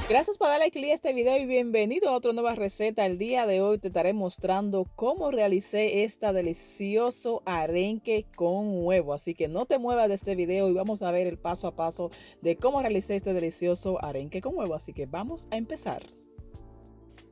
Gracias por darle clic a este video y bienvenido a otra nueva receta. El día de hoy te estaré mostrando cómo realicé esta delicioso arenque con huevo. Así que no te muevas de este video y vamos a ver el paso a paso de cómo realicé este delicioso arenque con huevo. Así que vamos a empezar.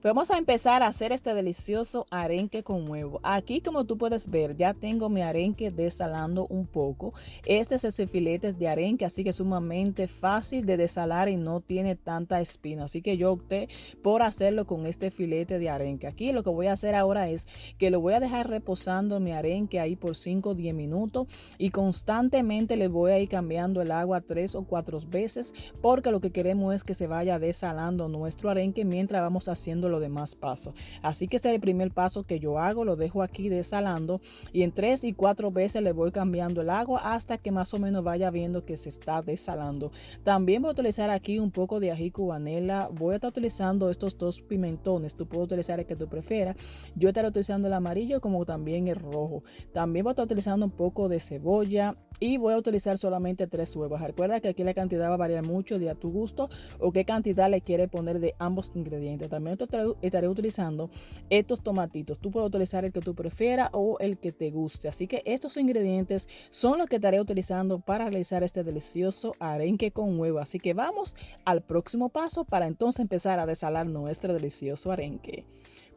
Vamos a empezar a hacer este delicioso arenque con huevo. Aquí, como tú puedes ver, ya tengo mi arenque desalando un poco. Este es ese filete de arenque, así que es sumamente fácil de desalar y no tiene tanta espina. Así que yo opté por hacerlo con este filete de arenque. Aquí lo que voy a hacer ahora es que lo voy a dejar reposando mi arenque ahí por 5 o 10 minutos y constantemente le voy a ir cambiando el agua 3 o 4 veces porque lo que queremos es que se vaya desalando nuestro arenque mientras vamos haciendo los demás pasos. Así que este es el primer paso que yo hago, lo dejo aquí desalando y en 3 y 4 veces le voy cambiando el agua hasta que más o menos vaya viendo que se está desalando. También voy a utilizar aquí un poco de ají cubanela, voy a estar utilizando estos dos pimentones, tú puedes utilizar el que tú prefieras, yo estaré utilizando el amarillo como también el rojo. También voy a estar utilizando un poco de cebolla y voy a utilizar solamente 3 huevos. Recuerda que aquí la cantidad va a variar mucho de a tu gusto o qué cantidad le quieres poner de ambos ingredientes. También estaré utilizando estos tomatitos. Tú puedes utilizar el que tú prefieras o el que te guste. Así que estos ingredientes son los que estaré utilizando para realizar este delicioso arenque con huevo. Así que vamos al próximo paso para entonces empezar a desalar nuestro delicioso arenque.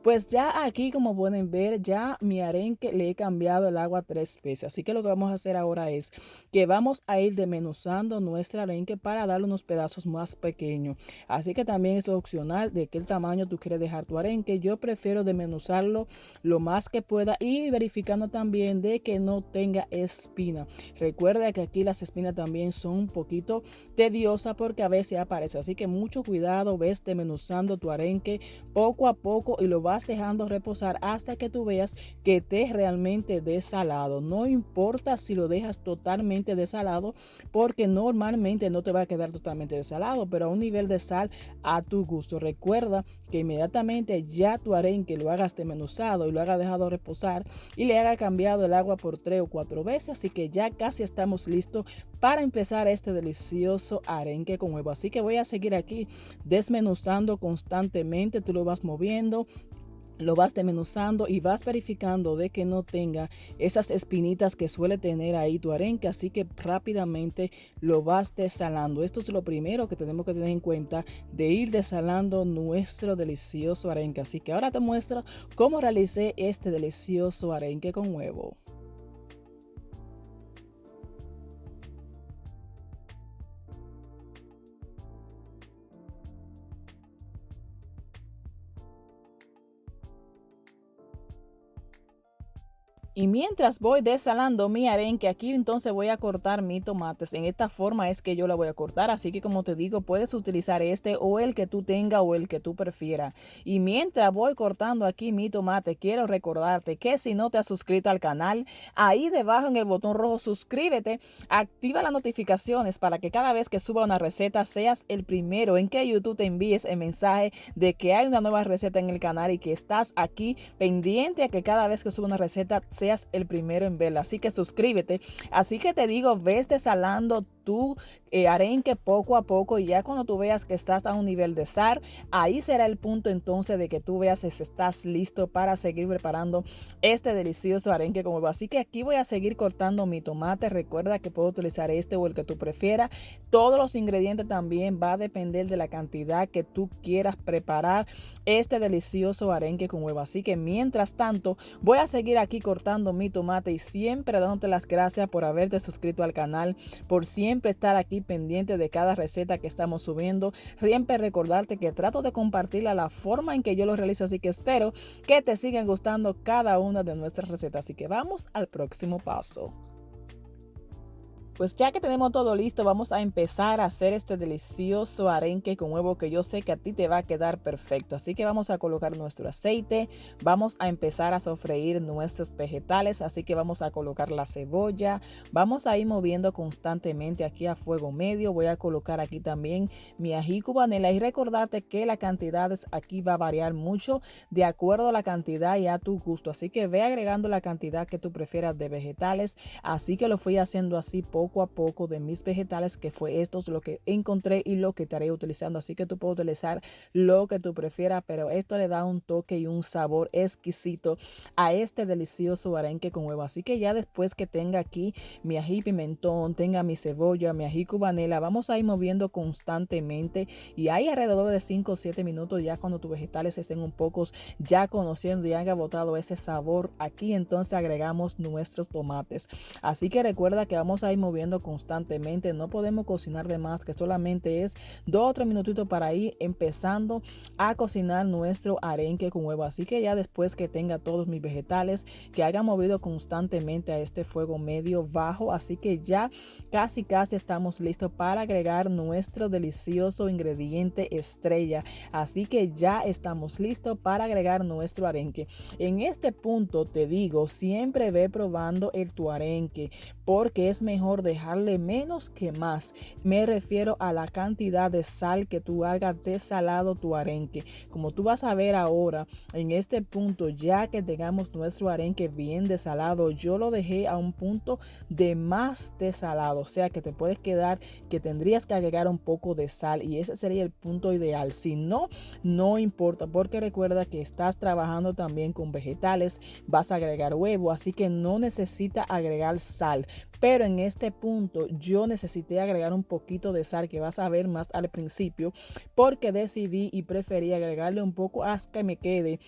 Pues ya aquí, como pueden ver, ya mi arenque le he cambiado el agua 3 veces. Así que lo que vamos a hacer ahora es que vamos a ir desmenuzando nuestro arenque para darle unos pedazos más pequeños. Así que también esto es opcional de qué tamaño tú quieres dejar tu arenque. Yo prefiero desmenuzarlo lo más que pueda y verificando también de que no tenga espina. Recuerda que aquí las espinas también son un poquito tediosas porque a veces aparece. Así que mucho cuidado, ves desmenuzando tu arenque poco a poco y lo vas dejando reposar hasta que tú veas que esté realmente desalado. No importa si lo dejas totalmente desalado porque normalmente no te va a quedar totalmente desalado, pero a un nivel de sal a tu gusto. Recuerda que inmediatamente ya tu arenque lo hagas desmenuzado y lo hagas dejado reposar y le haga cambiado el agua por 3 o 4 veces, así que ya casi estamos listos para empezar este delicioso arenque con huevo. Así que voy a seguir aquí desmenuzando constantemente, tú lo vas moviendo, lo vas desmenuzando y vas verificando de que no tenga esas espinitas que suele tener ahí tu arenque, así que rápidamente lo vas desalando. Esto es lo primero que tenemos que tener en cuenta de ir desalando nuestro delicioso arenque. Así que ahora te muestro cómo realicé este delicioso arenque con huevo. Y mientras voy desalando mi arenque, aquí entonces voy a cortar mis tomates. En esta forma es que yo la voy a cortar, así que como te digo, puedes utilizar este o el que tú tengas o el que tú prefieras. Y mientras voy cortando aquí mi tomate, quiero recordarte que si no te has suscrito al canal, ahí debajo en el botón rojo suscríbete, activa las notificaciones para que cada vez que suba una receta seas el primero en que YouTube te envíes el mensaje de que hay una nueva receta en el canal y que estás aquí pendiente a que cada vez que suba una receta seas el primero en verla. Así que suscríbete. Así que te digo, ves desalando tu arenque poco a poco y ya cuando tú veas que estás a un nivel de sal, ahí será el punto entonces de que tú veas si estás listo para seguir preparando este delicioso arenque con huevo. Así que aquí voy a seguir cortando mi tomate. Recuerda que puedo utilizar este o el que tú prefieras. Todos los ingredientes también va a depender de la cantidad que tú quieras preparar este delicioso arenque con huevo. Así que mientras tanto voy a seguir aquí cortando mi tomate y siempre dándote las gracias por haberte suscrito al canal, por siempre estar aquí pendiente de cada receta que estamos subiendo. Siempre recordarte que trato de compartirla la forma en que yo lo realizo, así que espero que te sigan gustando cada una de nuestras recetas. Así que vamos al próximo paso. Pues ya que tenemos todo listo, vamos a empezar a hacer este delicioso arenque con huevo que yo sé que a ti te va a quedar perfecto. Así que vamos a colocar nuestro aceite, vamos a empezar a sofreír nuestros vegetales, así que vamos a colocar la cebolla, vamos a ir moviendo constantemente aquí a fuego medio. Voy a colocar aquí también mi ají cubanela y recordarte que la cantidad aquí va a variar mucho de acuerdo a la cantidad y a tu gusto. Así que ve agregando la cantidad que tú prefieras de vegetales, así que lo fui haciendo así poco poco a poco de mis vegetales, que fue esto lo que encontré y lo que estaré utilizando. Así que tú puedes utilizar lo que tú prefieras, pero esto le da un toque y un sabor exquisito a este delicioso arenque con huevo. Así que ya después que tenga aquí mi ají pimentón, tenga mi cebolla, mi ají cubanela, vamos a ir moviendo constantemente y hay alrededor de 5 o 7 minutos ya cuando tus vegetales estén un poco ya conociendo y haya botado ese sabor aquí, entonces agregamos nuestros tomates. Así que recuerda que vamos a ir moviendo constantemente, no podemos cocinar de más, que solamente es 2 o 3 minutitos para ir empezando a cocinar nuestro arenque con huevo. Así que ya después que tenga todos mis vegetales, que haya movido constantemente a este fuego medio bajo, así que ya casi estamos listos para agregar nuestro delicioso ingrediente estrella. Así que ya estamos listos para agregar nuestro arenque. En este punto te digo, siempre ve probando tu arenque, porque es mejor dejarle menos que más. Me refiero a la cantidad de sal que tú hagas desalado tu arenque. Como tú vas a ver ahora, en este punto, ya que tengamos nuestro arenque bien desalado, yo lo dejé a un punto de más desalado, o sea que te puedes quedar que tendrías que agregar un poco de sal y ese sería el punto ideal. Si no, no importa, porque recuerda que estás trabajando también con vegetales, vas a agregar huevo, así que no necesita agregar sal. Pero en este punto yo necesité agregar un poquito de sal, que vas a ver más al principio, porque decidí y preferí agregarle un poco hasta que me quede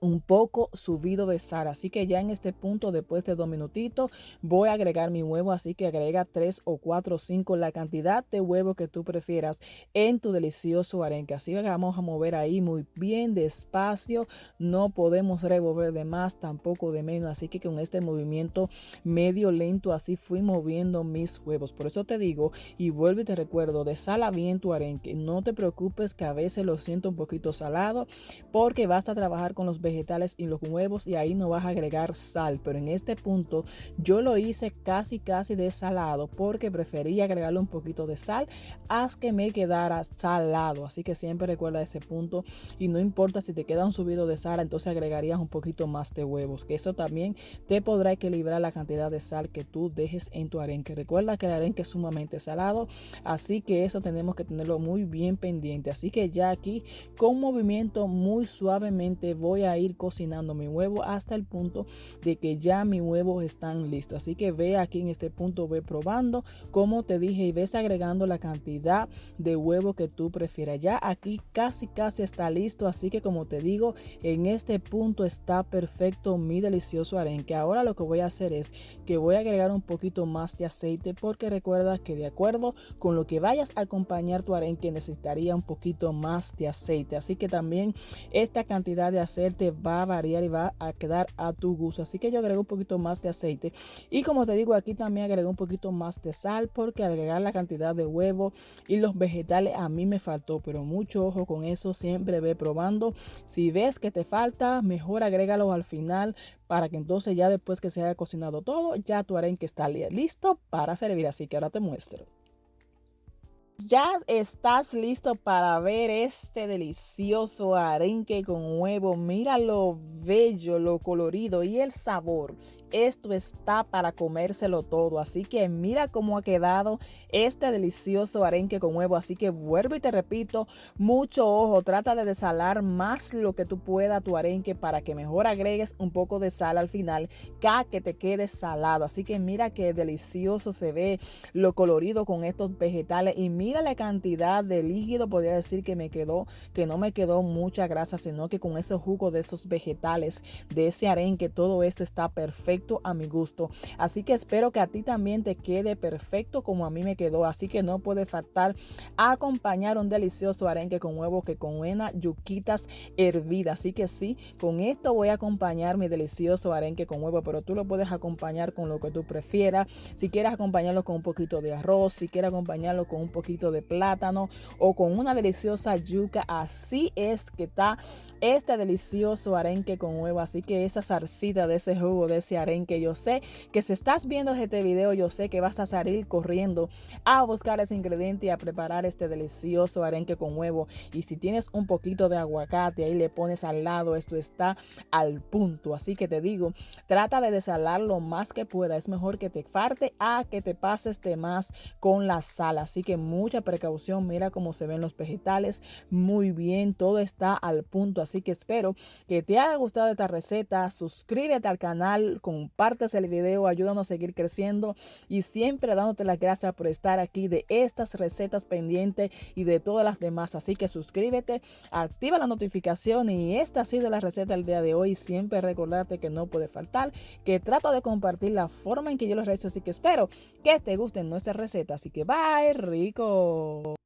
un poco subido de sal. Así que ya en este punto, después de 2 minutitos, voy a agregar mi huevo. Así que agrega 3 o 4 o 5, la cantidad de huevo que tú prefieras en tu delicioso arenque. Así que vamos a mover ahí muy bien despacio, no podemos revolver de más, tampoco de menos. Así que con este movimiento medio lento, así fui moviendo mis huevos. Por eso te digo y vuelvo y te recuerdo, desala bien tu arenque. No te preocupes que a veces lo siento un poquito salado, porque vas a trabajar con los vegetales y los huevos y ahí no vas a agregar sal. Pero en este punto yo lo hice casi desalado, porque prefería agregarle un poquito de sal hasta que me quedara salado. Así que siempre recuerda ese punto, y no importa si te queda un subido de sal, entonces agregarías un poquito más de huevos, que eso también te podrá equilibrar la cantidad de sal que tú dejes en tu arenque. Recuerda que el arenque es sumamente salado, así que eso tenemos que tenerlo muy bien pendiente. Así que ya aquí con movimiento muy suavemente voy a ir cocinando mi huevo hasta el punto de que ya mis huevos están listos. Así que ve aquí en este punto, ve probando como te dije y ves agregando la cantidad de huevo que tú prefieras. Ya aquí casi está listo, así que como te digo, en este punto está perfecto mi delicioso arenque. Ahora lo que voy a hacer es que voy a agregar un poquito más de aceite, porque recuerda que de acuerdo con lo que vayas a acompañar tu arenque necesitaría un poquito más de aceite. Así que también esta cantidad de aceite va a variar y va a quedar a tu gusto. Así que yo agrego un poquito más de aceite, y como te digo, aquí también agrego un poquito más de sal, porque agregar la cantidad de huevo y los vegetales a mí me faltó, pero mucho ojo con eso, siempre ve probando. Si ves que te falta, mejor agrégalo al final, para que entonces ya después que se haya cocinado todo, ya tu arenque está listo para servir. Así que ahora te muestro. Ya estás listo para ver este delicioso arenque con huevo. Mira lo bello, lo colorido y el sabor. Esto está para comérselo todo. Así que mira cómo ha quedado este delicioso arenque con huevo. Así que vuelvo y te repito, mucho ojo. Trata de desalar más lo que tú puedas tu arenque, para que mejor agregues un poco de sal al final, que te quede salado. Así que mira qué delicioso se ve lo colorido con estos vegetales, y mira la cantidad de líquido. Podría decir que no me quedó mucha grasa, sino que con ese jugo de esos vegetales, de ese arenque, todo esto está perfecto a mi gusto. Así que espero que a ti también te quede perfecto como a mí me quedó. Así que no puede faltar acompañar un delicioso arenque con huevo, que con unas yuquitas hervidas. Así que sí, con esto voy a acompañar mi delicioso arenque con huevo, pero tú lo puedes acompañar con lo que tú prefieras. Si quieres acompañarlo con un poquito de arroz, si quieres acompañarlo con un poquito de plátano o con una deliciosa yuca, así es que está este delicioso arenque con huevo. Así que esa salsita de ese jugo de ese arenque arenque. Yo sé que si estás viendo este video, yo sé que vas a salir corriendo a buscar ese ingrediente y a preparar este delicioso arenque con huevo. Y si tienes un poquito de aguacate, ahí le pones al lado, esto está al punto. Así que te digo, trata de desalar lo más que pueda. Es mejor que te falte a que te pases de más con la sal. Así que mucha precaución. Mira cómo se ven los vegetales. Muy bien, todo está al punto. Así que espero que te haya gustado esta receta. Suscríbete al canal, compartes el video, ayúdanos a seguir creciendo y siempre dándote las gracias por estar aquí de estas recetas pendientes y de todas las demás. Así que suscríbete, activa la notificación y esta ha sido la receta del día de hoy. Siempre recordarte que no puede faltar, que trato de compartir la forma en que yo lo realizo. Así que espero que te gusten nuestras recetas. Así que bye, rico.